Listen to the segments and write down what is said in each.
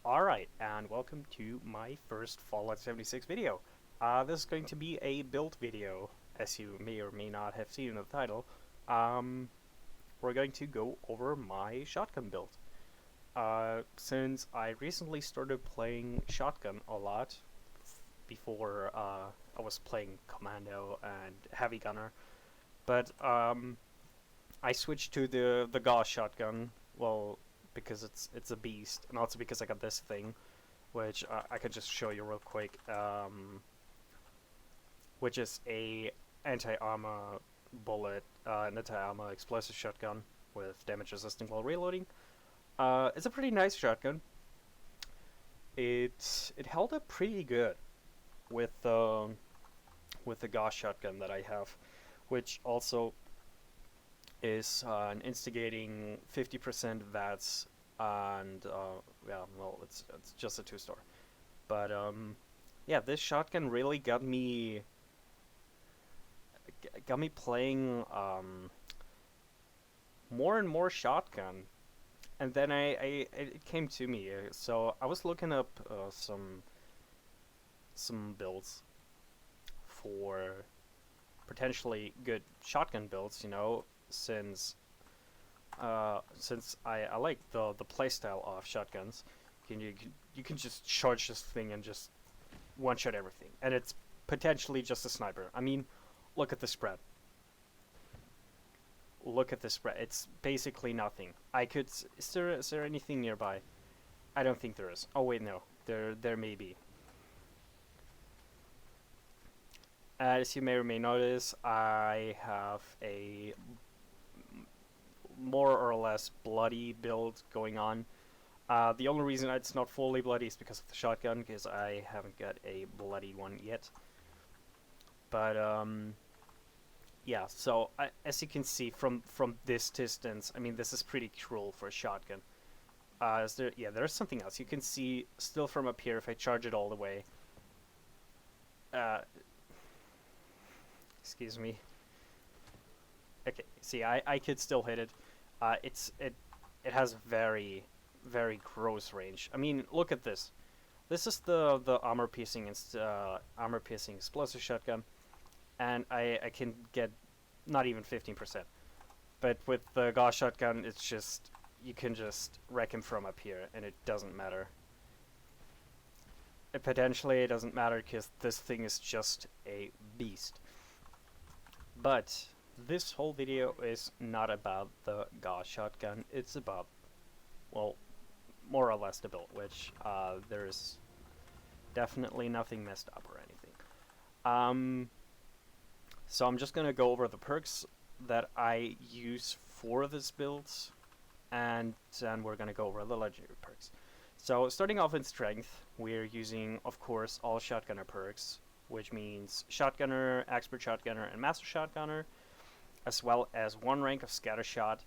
Alright, and welcome to my first Fallout 76 video. This is going to be a build video, as you may or may not have seen in the title. We're going to go over my shotgun build. Since I recently started playing shotgun a lot, before I was playing Commando and Heavy Gunner, but I switched to the Gauss shotgun, well, because it's a beast, and also because I got this thing, which I could just show you real quick, which is a anti-armor bullet, an anti-armor explosive shotgun with damage resisting while reloading. It's a pretty nice shotgun. It held up pretty good with the Gauss shotgun that I have, which also is an instigating 50% VATS, and yeah, well, it's just a 2-star. But yeah, this shotgun really got me playing more and more shotgun, and then it came to me. So I was looking up some builds for potentially good shotgun builds, you know, since I like the playstyle of shotguns. You can just charge this thing and just one-shot everything, and it's potentially just a sniper. I mean, look at the spread. Look at the spread. It's basically nothing. Is there anything nearby? I don't think there is. Oh wait, no. There may be. As you may or may notice, I have a more or less bloody build going on. The only reason it's not fully bloody is because of the shotgun, because I haven't got a bloody one yet. But yeah, so as you can see from this distance, I mean, this is pretty cruel for a shotgun. Yeah, there's something else. You can see still from up here if I charge it all the way. Excuse me. Okay, see, I could still hit it. It has very gross range. I mean, look at this. This is the armor piercing explosive shotgun, and I can get not even 15%. But with the Gauss shotgun, it's just, you can just wreck him from up here, and it doesn't matter. Potentially it doesn't matter because this thing is just a beast. But this whole video is not about the Gauss shotgun, it's about, well, more or less the build, which there's definitely nothing messed up or anything. So I'm just gonna go over the perks that I use for this build, and then we're gonna go over the legendary perks. So starting off in strength, we're using, of course, all shotgunner perks, which means shotgunner, expert shotgunner, and master shotgunner, as well as 1 rank of scattershot.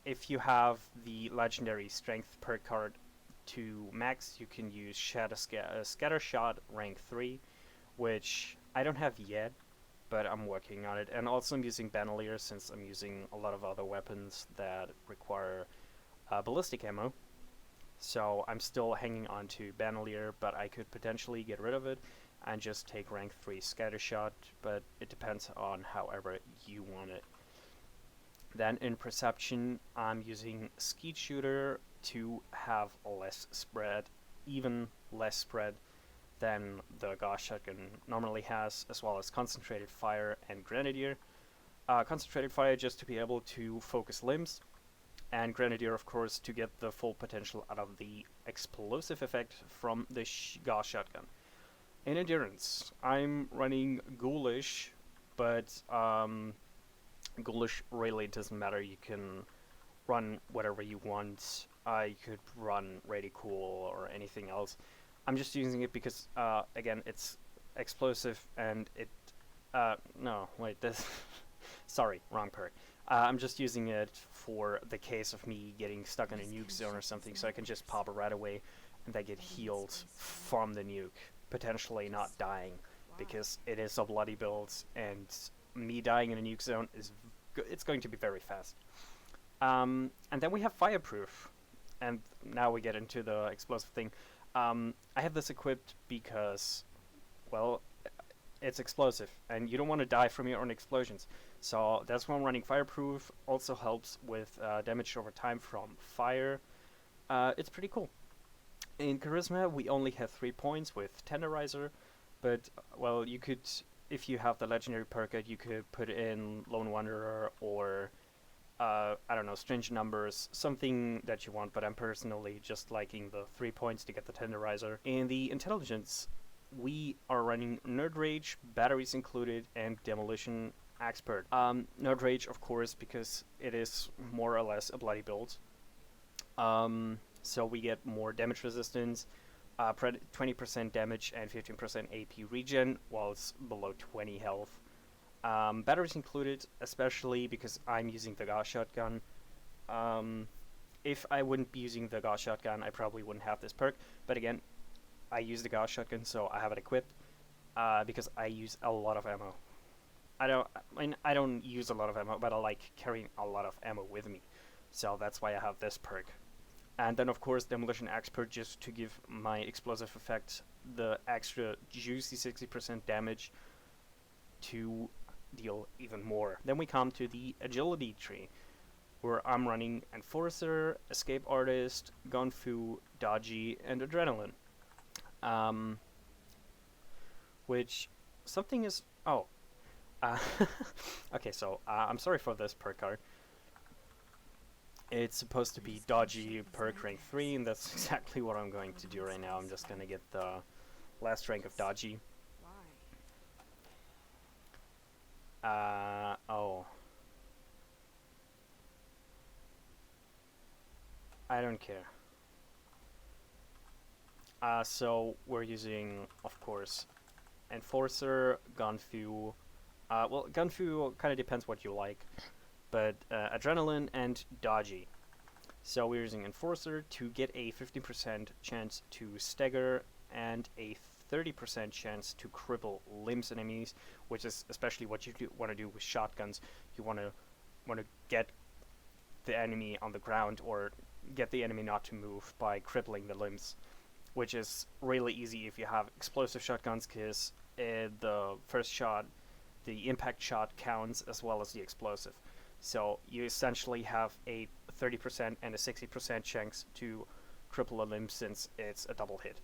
If you have the legendary strength perk card to max, you can use scattershot rank 3, which I don't have yet, but I'm working on it. And also I'm using bandolier, since I'm using a lot of other weapons that require ballistic ammo. So I'm still hanging on to bandolier, but I could potentially get rid of it and just take rank 3 scattershot, but it depends on however you want it. Then in perception, I'm using skeet shooter to have less spread, even less spread than the Gauss shotgun normally has, as well as concentrated fire and grenadier. Concentrated fire just to be able to focus limbs, and grenadier, of course, to get the full potential out of the explosive effect from the Gauss shotgun. In endurance, I'm running ghoulish, but ghoulish really doesn't matter. You can run whatever you want. You could run radical or anything else. I'm just using it because, again, it's explosive, and it... no, wait, this... Sorry, wrong perk. I'm just using it for the case of me getting stuck in a nuke zone or something, so I can just pop it right away, and I get healed from the nuke, potentially not dying, because it is a bloody build, and me dying in a nuke zone it's going to be very fast. And then we have fireproof, and now we get into the explosive thing. I have this equipped because, well, it's explosive, and you don't want to die from your own explosions. So that's why I'm running fireproof. Also helps with damage over time from fire. It's pretty cool. In charisma, we only have 3 points with tenderizer, but well, you could, if you have the legendary perk, you could put in lone wanderer or I don't know, strange numbers, something that you want, but I'm personally just liking the 3 points to get the tenderizer. In the intelligence, we are running Nerd Rage, batteries included, and Demolition Expert. Nerd Rage, of course, because it is more or less a bloody build. So we get more damage resistance, 20% damage and 15% AP regen, while it's below 20 health. Batteries included, especially because I'm using the Gauss shotgun. If I wouldn't be using the Gauss shotgun, I probably wouldn't have this perk. But again, I use the Gauss shotgun, so I have it equipped because I use a lot of ammo. I don't use a lot of ammo, but I like carrying a lot of ammo with me, so that's why I have this perk. And then, of course, Demolition Expert, just to give my explosive effect the extra juicy 60% damage to deal even more. Then we come to the agility tree, where I'm running Enforcer, Escape Artist, Gunfu, Dodgy, and Adrenaline. Which, something is... Oh. Okay, so, I'm sorry for this perk card. It's supposed to be Dodgy perk rank 3, and that's exactly what I'm going to do right now. I'm just gonna get the last rank of Dodgy. Oh. I don't care. So we're using, of course, Enforcer, Gunfu. Well, Gunfu kind of depends what you like, but Adrenaline and Dodgy. So we're using Enforcer to get a 15% chance to stagger and a 30% chance to cripple limbs enemies, which is especially what you want to do with shotguns. You want to get the enemy on the ground or get the enemy not to move by crippling the limbs, which is really easy if you have explosive shotguns, because the first shot, the impact shot counts as well as the explosive. So you essentially have a 30% and a 60% chance to cripple a limb since it's a double hit.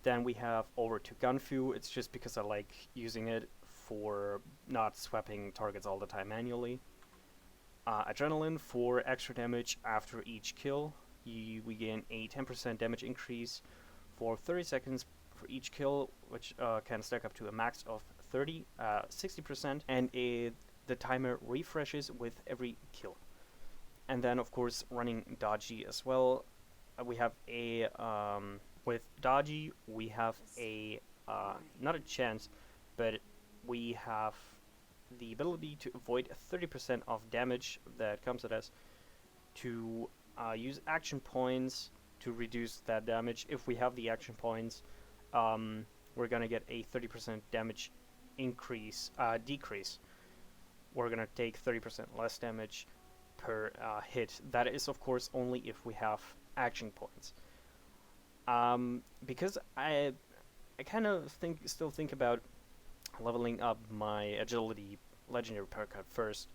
Then we have over to Gunfu. It's just because I like using it for not swapping targets all the time manually. Adrenaline for extra damage after each kill. We gain a 10% damage increase for 30 seconds for each kill, which can stack up to a max of 60%, and the timer refreshes with every kill. And then, of course, running Dodgy as well. We have a with Dodgy, we have a not a chance, but we have the ability to avoid 30% of damage that comes at us, to use action points to reduce that damage. If we have the action points, we're gonna get a 30% damage decrease. We're gonna take 30% less damage per hit. That is, of course, only if we have action points. Because I kind of still think about leveling up my agility legendary perk at first,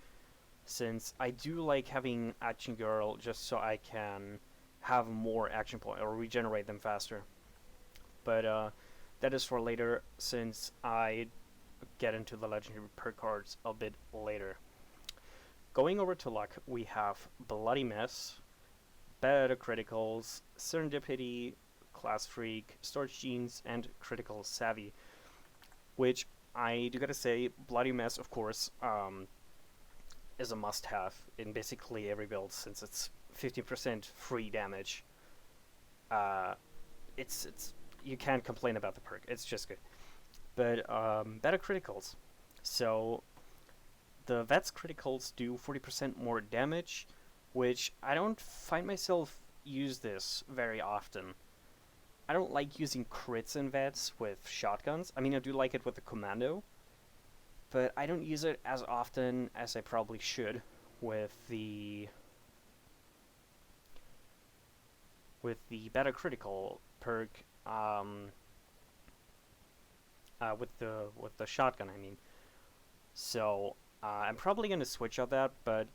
since I do like having Action Girl just so I can have more action points or regenerate them faster. But that is for later, since I get into the legendary perk cards a bit later. Going over to luck, we have Bloody Mess, Better Criticals, Serendipity, Class Freak, Storage Genes, and Critical Savvy, which I do gotta say, Bloody Mess, of course, is a must-have in basically every build, since it's 50% free damage. It's you can't complain about the perk. It's just good. But better criticals. So the Vet's criticals do 40% more damage, which I don't find myself use this very often. I don't like using crits in Vets with shotguns. I mean, I do like it with the commando, but I don't use it as often as I probably should with the better critical perk, with the shotgun, I mean. So I'm probably gonna switch out that, but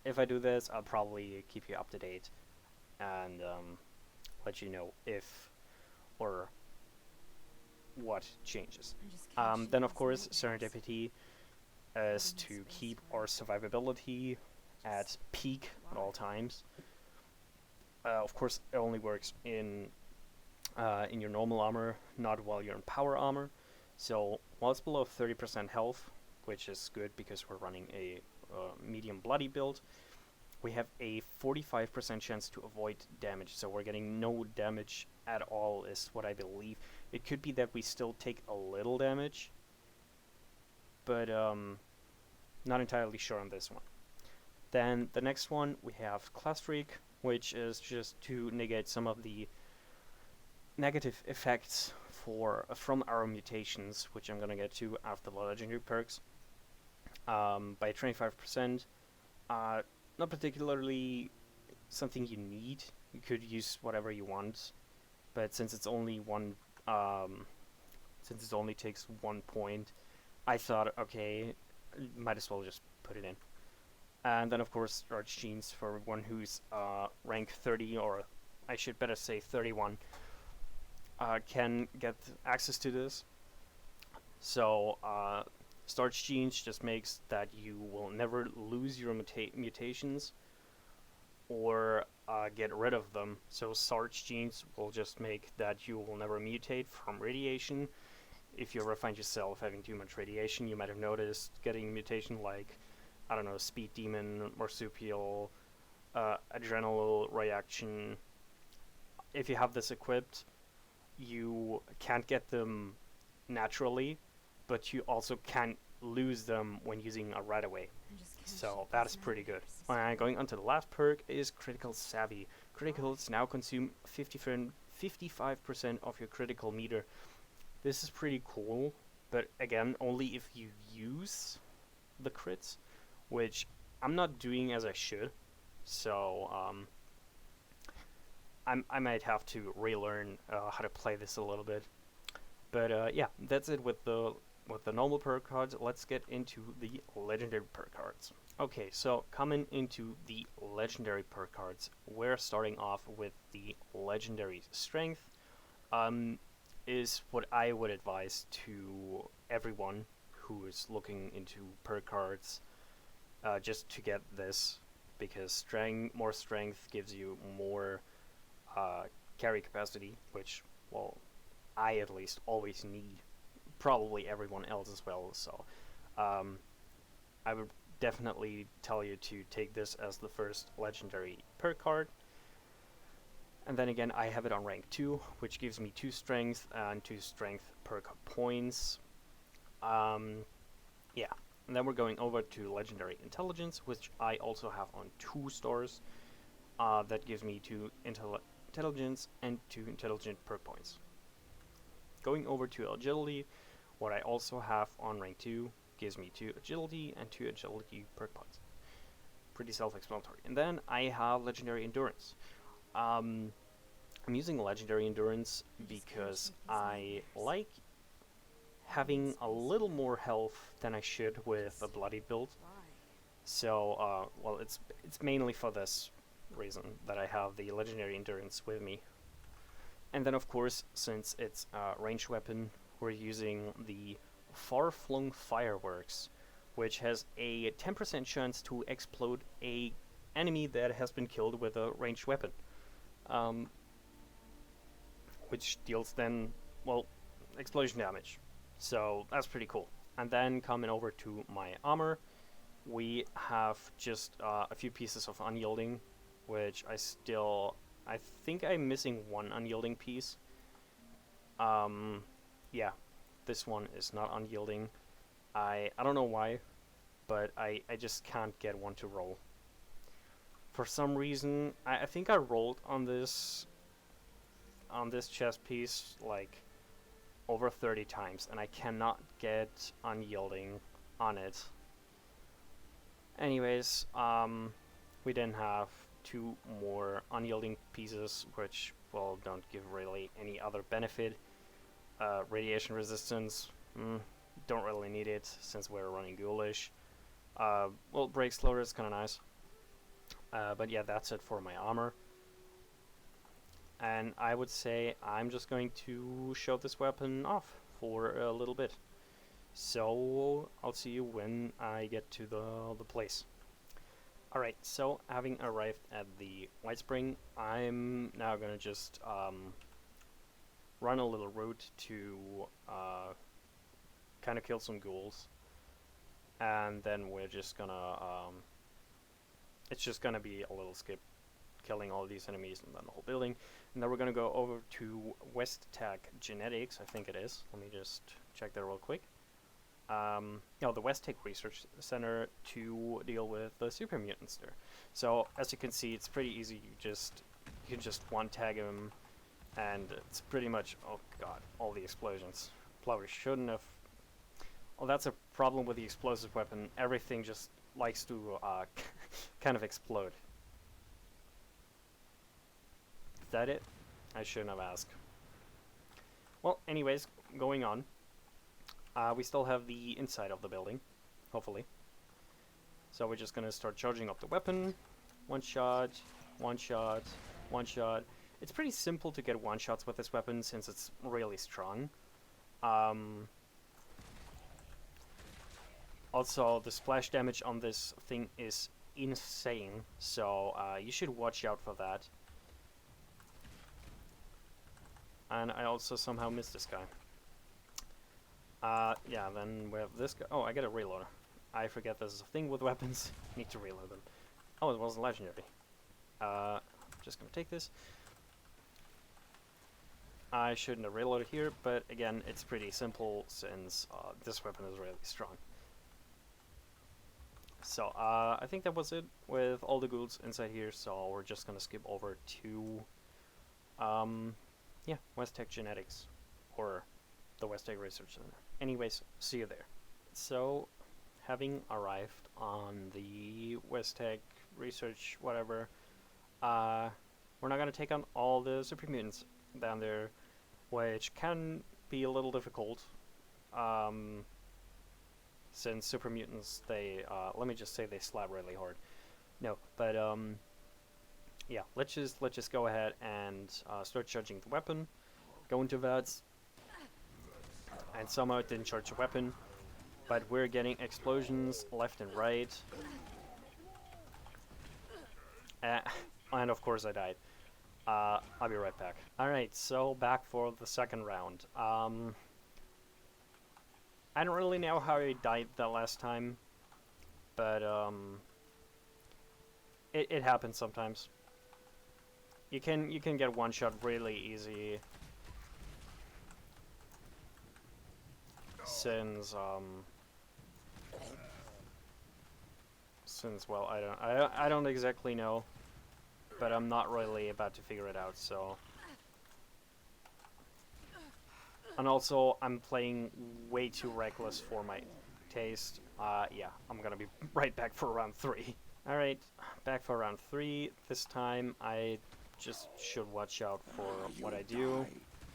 if I do this, I'll probably keep you up to date and let you know if or what changes. Then of course serendipity is to keep our survivability at peak at all times. Of course, it only works in your normal armor, not while you're in power armor. So while it's below 30% health, which is good because we're running a medium bloody build, we have a 45% chance to avoid damage. So we're getting no damage at all, is what I believe. It could be that we still take a little damage, but not entirely sure on this one. Then the next one we have Class Freak, which is just to negate some of the negative effects from our mutations, which I'm gonna get to after the legendary perks, by 25%. Not particularly something you need. You could use whatever you want, but since it's only since it only takes 1 point, I thought, okay, might as well just put it in. And then of course Starch Genes for one who's rank 30, or I should better say 31, can get access to this. So Starch Genes just makes that you will never lose your mutations or get rid of them. So Starch Genes will just make that you will never mutate from radiation. If you ever find yourself having too much radiation, you might have noticed getting a mutation like, I don't know, Speed Demon, Marsupial, Adrenal Reaction. If you have this equipped, you can't get them naturally, but you also can't lose them when using a right away. So that is pretty good. Going on to the last perk is Critical Savvy. Criticals now consume 55% of your critical meter. This is pretty cool, but again, only if you use the crits, which I'm not doing as I should. So I might have to relearn how to play this a little bit. But yeah, that's it with the normal perk cards. Let's get into the legendary perk cards. Okay, so coming into the legendary perk cards, we're starting off with the legendary strength. Is what I would advise to everyone who is looking into perk cards, just to get this, because more strength gives you more carry capacity, which, well, I at least always need. Probably everyone else as well. So I would definitely tell you to take this as the first legendary perk card. And then again, I have it on rank 2, which gives me 2 strength and 2 strength perk points. Yeah, and then we're going over to legendary intelligence, which I also have on 2 stars. That gives me 2 intelligence and 2 intelligent perk points. Going over to agility, what I also have on rank 2 gives me 2 agility and 2 agility perk points. Pretty self-explanatory. And then I have legendary endurance. I'm using legendary endurance because I like having a little more health than I should with a bloody build. So well, it's mainly for this reason that I have the legendary endurance with me. And then of course, since it's a ranged weapon, we're using the Farflung Fireworks, which has a 10% chance to explode a enemy that has been killed with a ranged weapon. Which deals then, well, explosion damage. So that's pretty cool. And then coming over to my armor, we have just a few pieces of Unyielding, which I think I'm missing 1 Unyielding piece. Yeah, this one is not Unyielding. I don't know why, but I just can't get one to roll. For some reason, I think I rolled on this chest piece like over 30 times, and I cannot get Unyielding on it. Anyways, we then have 2 more unyielding pieces, which, well, don't give really any other benefit. Radiation resistance, don't really need it since we're running ghoulish. Well, break slower is kind of nice. But yeah, that's it for my armor. And I would say I'm just going to show this weapon off for a little bit. So I'll see you when I get to the place. Alright, so having arrived at the White Spring, I'm now gonna just run a little route to kind of kill some ghouls. And then we're just gonna, it's just gonna be a little skip, killing all these enemies and then the whole building. And then we're gonna go over to West Tech Genetics, I think it is. Let me just check that real quick. No, the West Tech Research Center to deal with the super mutants there. So as you can see, it's pretty easy. You can just one tag him, and it's pretty much, oh god, all the explosions. Probably shouldn't have. Well, that's a problem with the explosive weapon. Everything just likes to kind of explode. Is that it? I shouldn't have asked. Well, anyways, going on. We still have the inside of the building, hopefully. So we're just gonna start charging up the weapon. One shot, one shot, one shot. It's pretty simple to get one-shots with this weapon since it's really strong. Also, the splash damage on this thing is insane, so you should watch out for that. And I also somehow missed this guy. Yeah, then we have this guy. Oh, I get a reloader. I forget there's a thing with weapons. Need to reload them. Oh, it wasn't legendary. Just gonna take this. I shouldn't have reloaded here, but again, it's pretty simple since this weapon is really strong. So, I think that was it with all the ghouls inside here, so we're just gonna skip over to, yeah, West Tech Genetics, or the West Tech Research Center. Anyways, see you there. So, having arrived on the West Tech Research whatever, we're not gonna take on all the super mutants down there, which can be a little difficult, since super mutants, they, let me just say they slap really hard. No, but, yeah, let's just go ahead and start charging the weapon, go into VATS, and somehow it didn't charge the weapon, but we're getting explosions left and right. And of course I died. I'll be right back. Alright, so back for the second round. I don't really know how I died that last time, but it happens sometimes. You can get one shot really easy. Since well, I don't exactly know, but I'm not really about to figure it out, so. And also, I'm playing way too reckless for my taste. Yeah, I'm gonna be right back for round 3. Alright, back for round 3. This time, I just should watch out for what I do,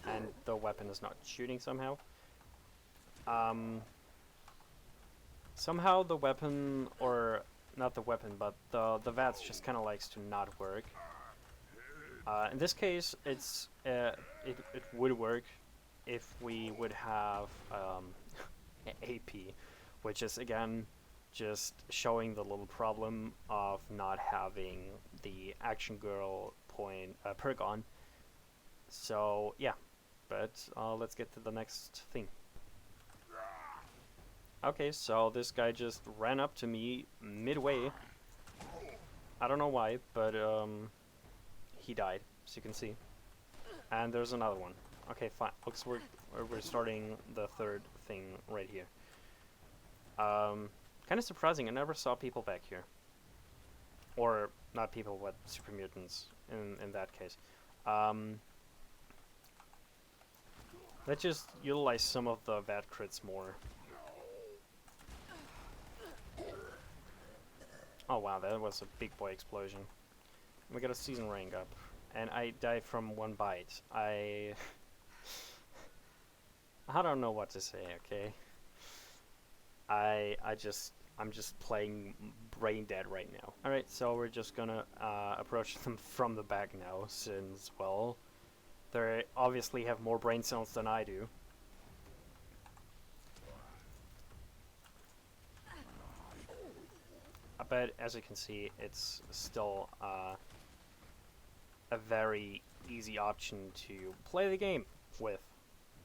and the weapon is not shooting somehow. Somehow the weapon, or not the weapon, but the VATS just kind of likes to not work. In this case, it would work if we would have AP, which is again just showing the little problem of not having the Action Girl perk on. So yeah, but let's get to the next thing. Okay, so this guy just ran up to me midway. I don't know why, but he died, as you can see. And there's another one. Okay, fine. Looks we're starting the third thing right here. Kind of surprising. I never saw people back here. Or not people, but super mutants in that case. Let's just utilize some of the VAT crits more. Oh wow, that was a big boy explosion. We got a season rank up, and I died from one bite. I don't know what to say. Okay, I'm just playing brain dead right now. All right, so we're just gonna approach them from the back now, since well, they obviously have more brain cells than I do. But as you can see, it's still a very easy option to play the game with,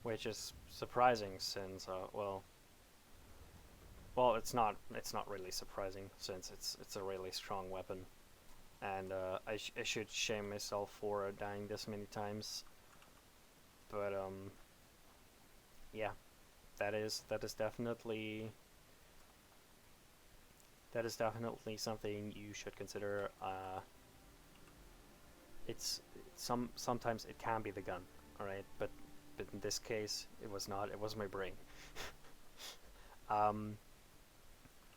which is surprising since well, it's not really surprising since it's a really strong weapon, and I should shame myself for dying this many times. But yeah, that is definitely something you should consider. It's sometimes it can be the gun, all right, but in this case it was not. It was my brain. um,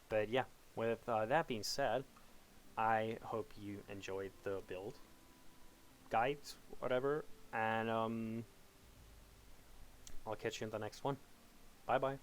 but yeah, with that being said, I hope you enjoyed the build guides, whatever, and I'll catch you in the next one. Bye bye.